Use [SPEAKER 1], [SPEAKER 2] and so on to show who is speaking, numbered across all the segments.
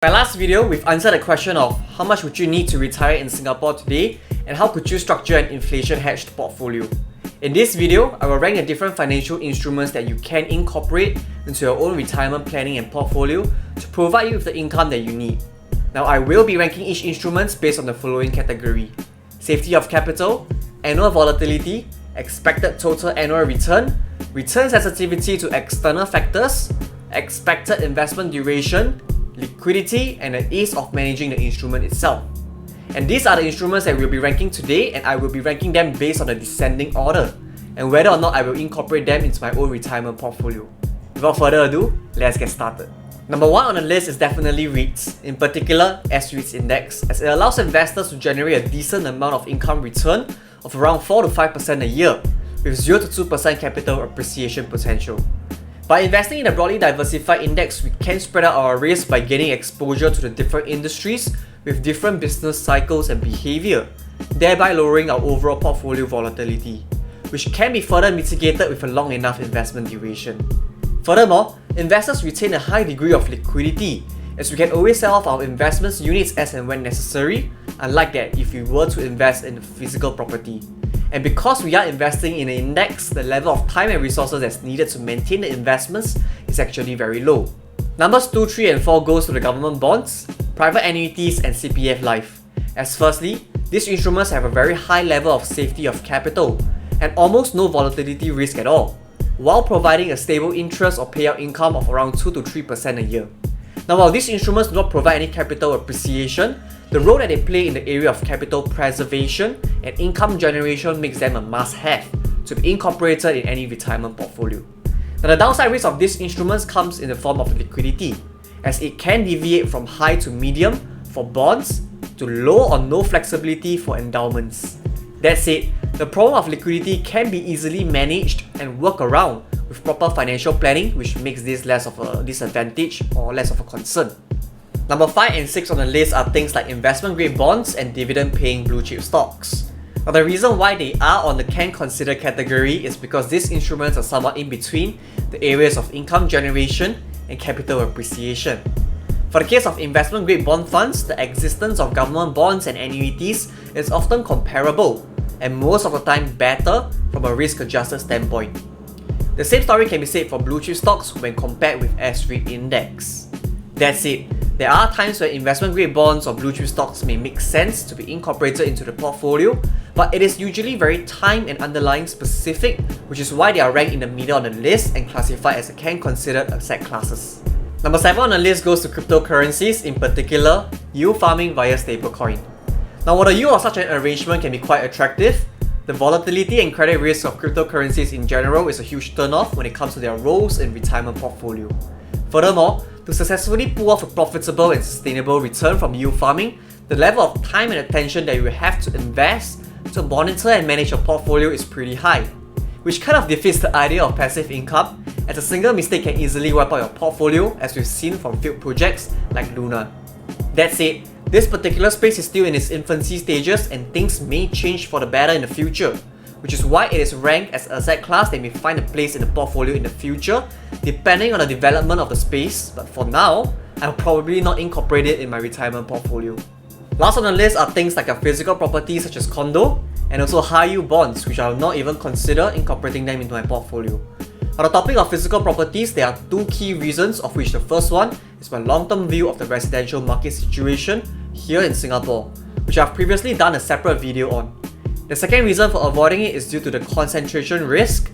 [SPEAKER 1] In my last video, we've answered the question of how much would you need to retire in Singapore today and how could you structure an inflation-hedged portfolio. In this video, I will rank the different financial instruments that you can incorporate into your own retirement planning and portfolio to provide you with the income that you need. Now, I will be ranking each instrument based on the following category: safety of capital, annual volatility, expected total annual return, return sensitivity to external factors, expected investment duration, liquidity, and the ease of managing the instrument itself. And these are the instruments that we'll be ranking today, and I will be ranking them based on the descending order and whether or not I will incorporate them into my own retirement portfolio. Without further ado, let's get started. Number 1 on the list is definitely REITs, in particular S-REITs index, as it allows investors to generate a decent amount of income return of around 4 to 5% a year, with 0 to 2% capital appreciation potential. By investing in a broadly diversified index, we can spread out our risk by gaining exposure to the different industries with different business cycles and behavior, thereby lowering our overall portfolio volatility, which can be further mitigated with a long enough investment duration. Furthermore, investors retain a high degree of liquidity, as we can always sell off our investments units as and when necessary, unlike that if we were to invest in physical property. And because we are investing in an index, the level of time and resources that's needed to maintain the investments is actually very low. Numbers 2, 3, and 4 goes to the government bonds, private annuities, and CPF Life. As firstly, these instruments have a very high level of safety of capital and almost no volatility risk at all, while providing a stable interest or payout income of around 2 to 3% a year. Now, while these instruments do not provide any capital appreciation, the role that they play in the area of capital preservation and income generation makes them a must-have to be incorporated in any retirement portfolio. Now, the downside risk of these instruments comes in the form of liquidity, as it can deviate from high to medium for bonds to low or no flexibility for endowments. That said, the problem of liquidity can be easily managed and worked around with proper financial planning, which makes this less of a disadvantage or less of a concern. Number 5 and 6 on the list are things like investment grade bonds and dividend paying blue chip stocks. Now, the reason why they are on the can consider category is because these instruments are somewhat in between the areas of income generation and capital appreciation. For the case of investment grade bond funds, the existence of government bonds and annuities is often comparable and most of the time better from a risk adjusted standpoint. The same story can be said for blue chip stocks when compared with S-REIT index. That said, there are times where investment grade bonds or blue chip stocks may make sense to be incorporated into the portfolio, but it is usually very time and underlying specific, which is why they are ranked in the middle on the list and classified as can considered asset classes. Number 7 on the list goes to cryptocurrencies, in particular yield farming via stablecoin. Now, while the yield of such an arrangement can be quite attractive, the volatility and credit risk of cryptocurrencies in general is a huge turnoff when it comes to their roles in retirement portfolio. Furthermore, to successfully pull off a profitable and sustainable return from yield farming, the level of time and attention that you will have to invest to monitor and manage your portfolio is pretty high, which kind of defeats the idea of passive income, as a single mistake can easily wipe out your portfolio, as we've seen from failed projects like Luna. That said, this particular space is still in its infancy stages and things may change for the better in the future, which is why it is ranked as an asset class that may find a place in the portfolio in the future, depending on the development of the space, but for now, I'll probably not incorporate it in my retirement portfolio. Last on the list are things like a physical property such as condo, and also high-yield bonds, which I will not even consider incorporating them into my portfolio. On the topic of physical properties, there are 2 key reasons, of which the first one is my long-term view of the residential market situation here in Singapore, which I've previously done a separate video on. The second reason for avoiding it is due to the concentration risk,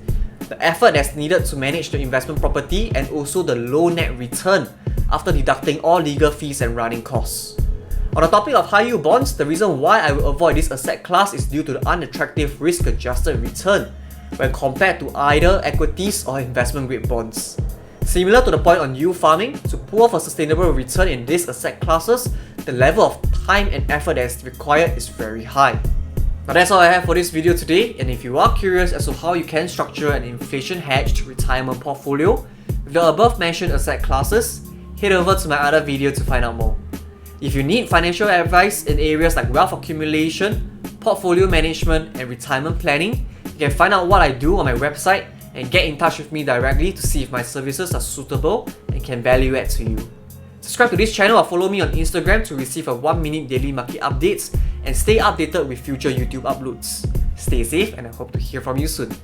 [SPEAKER 1] the effort that's needed to manage the investment property, and also the low net return after deducting all legal fees and running costs. On the topic of high-yield bonds, the reason why I will avoid this asset class is due to the unattractive risk-adjusted return when compared to either equities or investment-grade bonds. Similar to the point on yield farming, to pull off a sustainable return in these asset classes, the level of time and effort that is required is very high. Now, that's all I have for this video today, and if you are curious as to how you can structure an inflation-hedged retirement portfolio with the above mentioned asset classes, head over to my other video to find out more. If you need financial advice in areas like wealth accumulation, portfolio management, and retirement planning, you can find out what I do on my website and get in touch with me directly to see if my services are suitable and can value add to you. Subscribe to this channel or follow me on Instagram to receive a 1-minute daily market updates and stay updated with future YouTube uploads. Stay safe and I hope to hear from you soon.